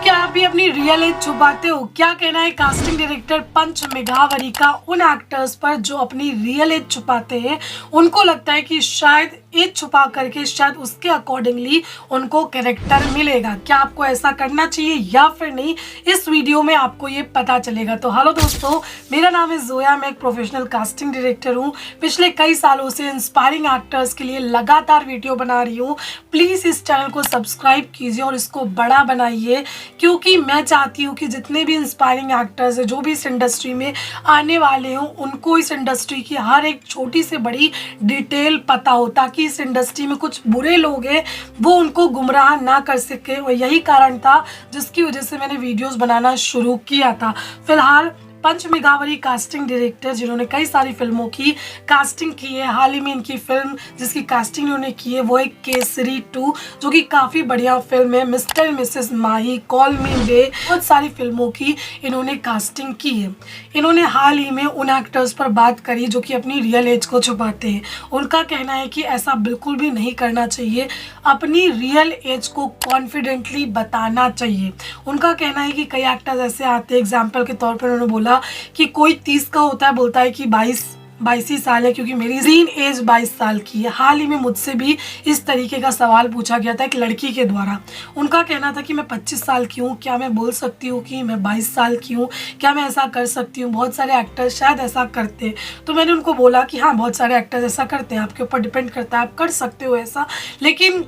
क्या आप भी अपनी रियल एज छुपाते हो? क्या कहना है कास्टिंग डायरेक्टर पंच मेघावरी का उन एक्टर्स पर जो अपनी रियल एज छुपाते हैं? उनको लगता है कि शायद एज छुपा करके शायद उसके अकॉर्डिंगली उनको कैरेक्टर मिलेगा। क्या आपको ऐसा करना चाहिए या फिर नहीं, इस वीडियो में आपको ये पता चलेगा। तो हेलो दोस्तों, मेरा नाम है जोया, मैं एक प्रोफेशनल कास्टिंग डायरेक्टर हूँ। पिछले कई सालों से इंस्पायरिंग एक्टर्स के लिए लगातार वीडियो बना रही हूँ। प्लीज़ इस चैनल को सब्सक्राइब कीजिए और इसको बड़ा बनाइए, क्योंकि मैं चाहती हूँ कि जितने भी इंस्पायरिंग एक्टर्स हैं, जो भी इस इंडस्ट्री में आने वाले हों, उनको इस इंडस्ट्री की हर एक छोटी से बड़ी डिटेल पता हो, ताकि इस इंडस्ट्री में कुछ बुरे लोग हैं वो उनको गुमराह ना कर सके। और यही कारण था जिसकी वजह से मैंने वीडियोस बनाना शुरू किया था। फिलहाल पंच मेघावरी कास्टिंग डायरेक्टर जिन्होंने कई सारी फिल्मों की कास्टिंग की है, हाल ही में इनकी फिल्म जिसकी कास्टिंग इन्होंने की है वो एक केसरी 2, जो कि काफ़ी बढ़िया फिल्म है। Mister and Mrs Mahi, call me day, बहुत सारी फिल्मों की इन्होंने कास्टिंग की है। इन्होंने हाल ही में उन एक्टर्स पर बात करी जो कि अपनी रियल एज को छुपाते हैं। उनका कहना है कि ऐसा बिल्कुल भी नहीं करना चाहिए, अपनी रियल एज को कॉन्फिडेंटली बताना चाहिए। उनका कहना है कि कई एक्टर्स ऐसे आते हैं, एग्जाम्पल के तौर पर उन्होंने बोला कि कोई 30 का होता है, बोलता है कि 22 ही साल है क्योंकि मेरी स्क्रीन एज 22 साल की है। हाल ही में मुझसे भी इस तरीके का सवाल पूछा गया था एक लड़की के द्वारा। उनका कहना था कि मैं 25 साल की हूँ, क्या मैं बोल सकती हूँ कि मैं 22 साल की हूँ? क्या मैं ऐसा कर सकती हूँ? बहुत सारे एक्टर्स शायद ऐसा करते हैं। तो मैंने उनको बोला कि हाँ, बहुत सारे एक्टर्स ऐसा करते हैं, आपके ऊपर डिपेंड करता है, आप कर सकते हो ऐसा, लेकिन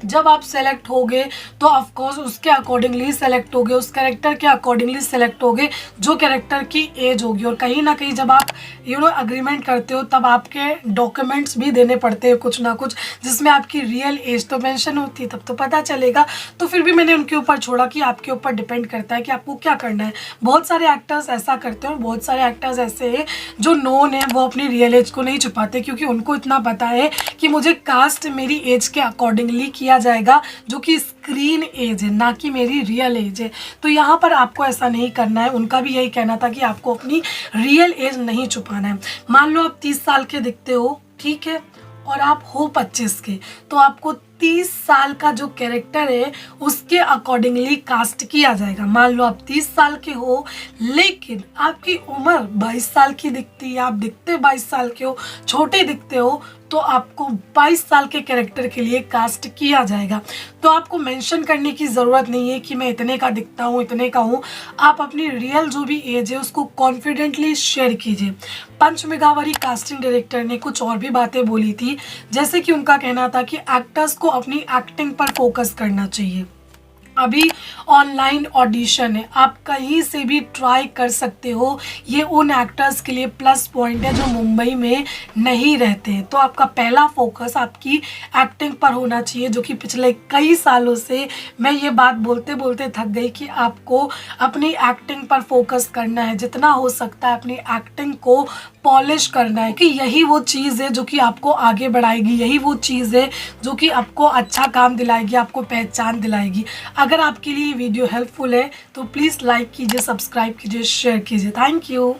जब आप सेलेक्ट होगे तो ऑफ कोर्स उसके अकॉर्डिंगली सेलेक्ट होगे, उस कैरेक्टर के अकॉर्डिंगली सेलेक्ट होगे जो कैरेक्टर की एज होगी। और कहीं ना कहीं जब आप अग्रीमेंट करते हो तब आपके डॉक्यूमेंट्स भी देने पड़ते हैं कुछ ना कुछ, जिसमें आपकी रियल एज तो मेंशन होती है, तब तो पता चलेगा। तो फिर भी मैंने उनके ऊपर छोड़ा कि आपके ऊपर डिपेंड करता है कि आपको क्या करना है। बहुत सारे एक्टर्स ऐसा करते हैं और बहुत सारे एक्टर्स ऐसे हैं जो नोन है, वो अपनी रियल एज को नहीं छुपाते, क्योंकि उनको इतना पता है कि मुझे कास्ट मेरी एज के अकॉर्डिंगली किया जाएगा, जो कि स्क्रीन एज है, ना कि मेरी रियल एज है। तो यहाँ पर आपको ऐसा नहीं करना है। उनका भी यही कहना था कि आपको अपनी रियल एज नहीं छुपाना है। मान लो आप 30 साल के दिखते हो, ठीक है, और आप हो 25 के, तो आपको 30 साल का जो कैरेक्टर है उसके अकॉर्डिंगली कास्ट किया जाएगा। मान लो आप 30 साल के हो लेकिन आपकी उम्र 22 साल की दिखती है, आप दिखते 22 साल के हो, छोटे दिखते हो, तो आपको 22 साल के कैरेक्टर के लिए कास्ट किया जाएगा। तो आपको मेंशन करने की ज़रूरत नहीं है कि मैं इतने का दिखता हूँ, इतने का हूँ। आप अपनी रियल जो भी एज है उसको कॉन्फिडेंटली शेयर कीजिए। पंच मेघावरी कास्टिंग डायरेक्टर ने कुछ और भी बातें बोली थी, जैसे कि उनका कहना था कि एक्टर्स को अपनी एक्टिंग पर फोकस करना चाहिए। अभी ऑनलाइन ऑडिशन है, आप कहीं से भी ट्राई कर सकते हो। ये उन एक्टर्स के लिए प्लस पॉइंट है जो मुंबई में नहीं रहते हैं। तो आपका पहला फोकस आपकी एक्टिंग पर होना चाहिए, जो कि पिछले कई सालों से मैं ये बात बोलते बोलते थक गई कि आपको अपनी एक्टिंग पर फोकस करना है। जितना हो सकता है अपनी एक्टिंग को पॉलिश करना है, कि यही वो चीज़ है जो कि आपको आगे बढ़ाएगी, यही वो चीज़ है जो कि आपको अच्छा काम दिलाएगी, आपको पहचान दिलाएगी। अगर आपके लिए वीडियो हेल्पफुल है तो प्लीज़ लाइक कीजिए, सब्सक्राइब कीजिए, शेयर कीजिए। Thank you.